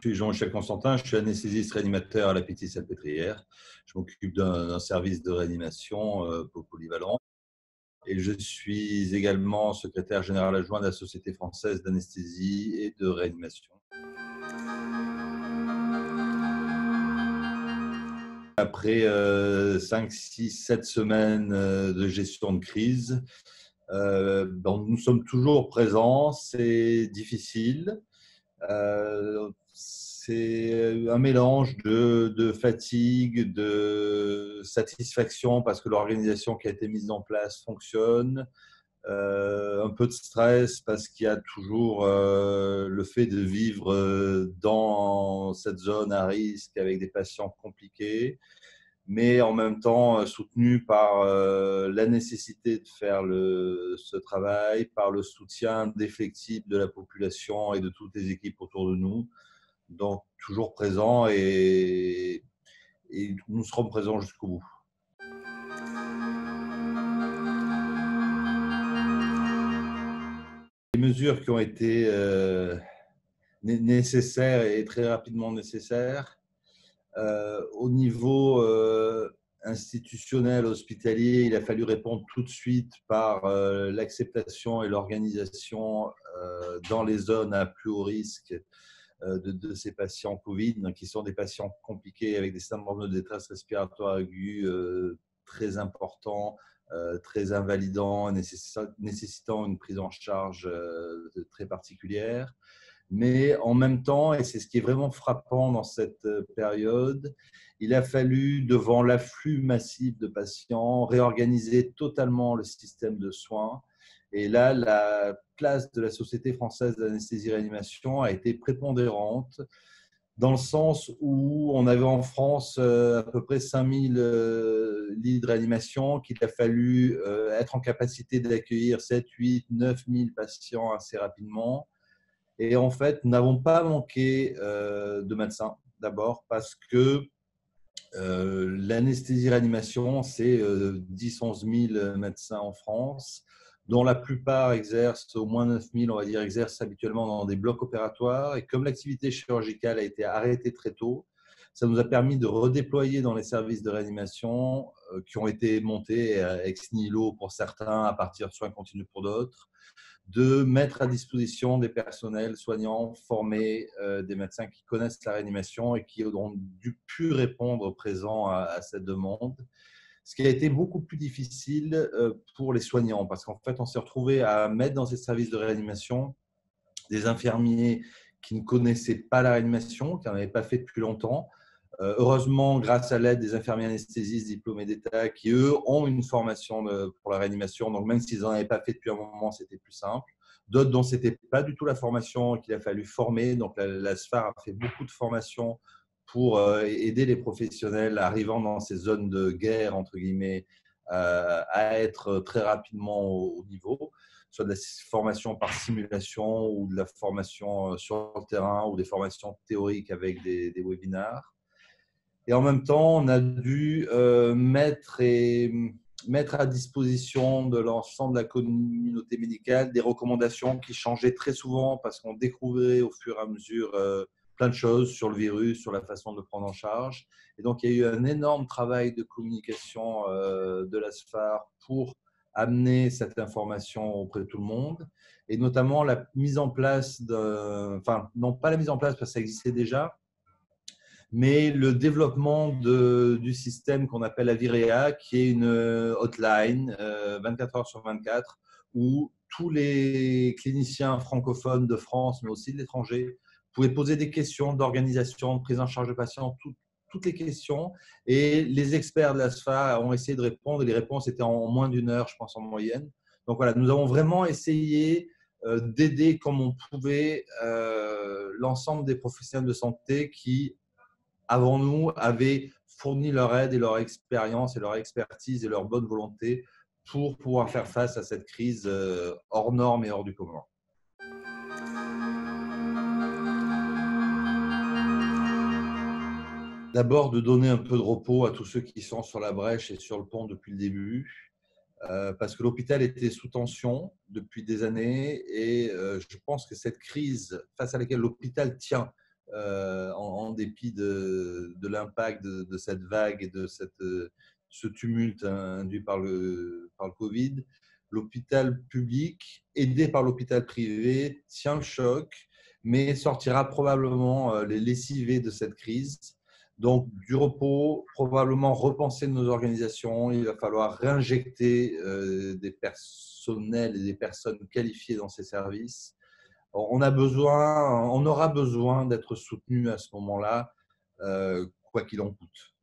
suis Jean-Michel Constantin, je suis anesthésiste réanimateur à la Pitié-Salpêtrière. Je m'occupe d'un service de réanimation polyvalent et je suis également secrétaire général adjoint de la Société française d'anesthésie et de réanimation. Après 5, 6, 7 semaines de gestion de crise, nous sommes toujours présents, c'est difficile. C'est un mélange de fatigue, de satisfaction parce que l'organisation qui a été mise en place fonctionne, un peu de stress parce qu'il y a toujours le fait de vivre dans cette zone à risque avec des patients compliqués, mais en même temps soutenu par la nécessité de faire ce travail, par le soutien défectible de la population et de toutes les équipes autour de nous. Donc, toujours présent et nous serons présents jusqu'au bout. Les mesures qui ont été nécessaires et très rapidement nécessaires, au niveau institutionnel, hospitalier, il a fallu répondre tout de suite par l'acceptation et l'organisation dans les zones à plus haut risque de ces patients Covid, qui sont des patients compliqués avec des syndromes de détresse respiratoire aiguë très importants, très invalidants, nécessitant une prise en charge très particulière. Mais en même temps, et c'est ce qui est vraiment frappant dans cette période, il a fallu, devant l'afflux massif de patients, réorganiser totalement le système de soins. Et là, la place de la Société française d'anesthésie-réanimation a été prépondérante, dans le sens où on avait en France à peu près 5000 lits de réanimation, qu'il a fallu être en capacité d'accueillir 7, 8, 9 000 patients assez rapidement. Et en fait, nous n'avons pas manqué de médecins, d'abord parce que l'anesthésie-réanimation, c'est 10-11 000 médecins en France, dont la plupart exercent, au moins 9 000, on va dire, exercent habituellement dans des blocs opératoires. Et comme l'activité chirurgicale a été arrêtée très tôt, ça nous a permis de redéployer dans les services de réanimation qui ont été montés ex nihilo pour certains, à partir de soins continus pour d'autres, de mettre à disposition des personnels soignants formés, des médecins qui connaissent la réanimation et qui ont pu répondre présent à cette demande. Ce qui a été beaucoup plus difficile pour les soignants, parce qu'en fait, on s'est retrouvé à mettre dans ces services de réanimation des infirmiers qui ne connaissaient pas la réanimation, qui n'en avaient pas fait depuis longtemps. Heureusement, grâce à l'aide des infirmiers anesthésistes diplômés d'État qui, eux, ont une formation pour la réanimation. Donc, même s'ils n'en avaient pas fait depuis un moment, c'était plus simple. D'autres dont ce n'était pas du tout la formation qu'il a fallu former. Donc, la SFAR a fait beaucoup de formations pour aider les professionnels arrivant dans ces zones de guerre, entre guillemets, à être très rapidement au niveau, soit de la formation par simulation ou de la formation sur le terrain ou des formations théoriques avec des webinars. Et en même temps, on a dû mettre à disposition de l'ensemble de la communauté médicale des recommandations qui changeaient très souvent parce qu'on découvrait au fur et à mesure plein de choses sur le virus, sur la façon de le prendre en charge. Et donc, il y a eu un énorme travail de communication de la SFAR pour amener cette information auprès de tout le monde, et notamment la mise en place enfin, non pas la mise en place parce que ça existait déjà, mais le développement du système qu'on appelle Avirea, qui est une hotline 24 heures sur 24, où tous les cliniciens francophones de France, mais aussi de l'étranger, pouvaient poser des questions d'organisation, de prise en charge de patients, toutes les questions. Et les experts de la SFA ont essayé de répondre, et les réponses étaient en moins d'une heure, je pense, en moyenne. Donc voilà, nous avons vraiment essayé d'aider comme on pouvait l'ensemble des professionnels de santé qui, avant nous, avaient fourni leur aide et leur expérience et leur expertise et leur bonne volonté pour pouvoir faire face à cette crise hors norme et hors du commun. D'abord, de donner un peu de repos à tous ceux qui sont sur la brèche et sur le pont depuis le début, parce que l'hôpital était sous tension depuis des années et je pense que cette crise face à laquelle l'hôpital tient en dépit de l'impact de cette vague et de ce tumulte induit par le Covid. L'hôpital public, aidé par l'hôpital privé, tient le choc, mais sortira probablement les lessivés de cette crise. Donc, du repos, probablement repenser nos organisations. Il va falloir réinjecter des personnels et des personnes qualifiées dans ces services. On aura besoin d'être soutenu à ce moment-là, quoi qu'il en coûte.